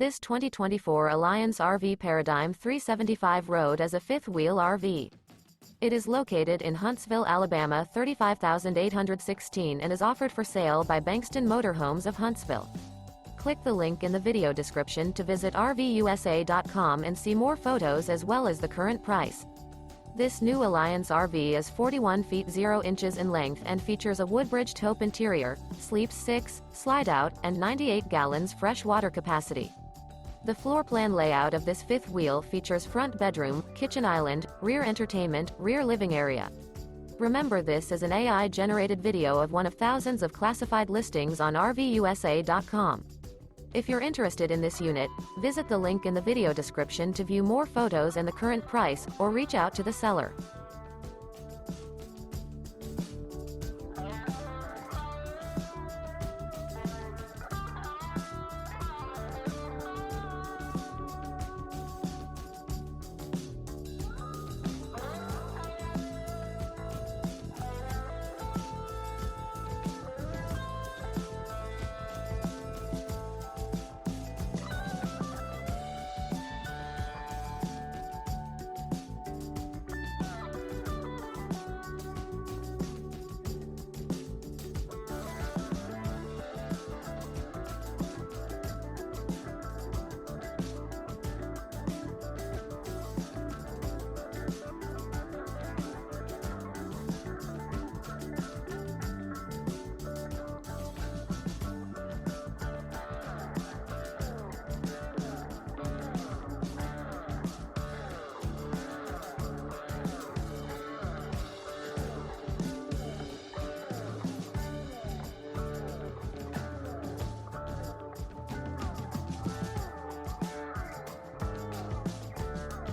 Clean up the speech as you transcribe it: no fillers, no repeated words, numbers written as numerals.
This 2024 Alliance RV Paradigm 375 Road is a fifth-wheel RV. It is located in Huntsville, Alabama 35816 and is offered for sale by Bankston Motorhomes of Huntsville. Click the link in the video description to visit RVUSA.com and see more photos as well as the current price. This new Alliance RV is 41 feet 0 inches in length and features a WOODBRIDGE TAUPE interior, sleeps 6, Slideout, and 98 gallons fresh water capacity. The floor plan layout of this fifth wheel features front bedroom, kitchen island, rear entertainment, rear living area. Remember, this is an AI-generated video of one of thousands of classified listings on RVUSA.com. If you're interested in this unit, visit the link in the video description to view more photos and the current price, or reach out to the seller.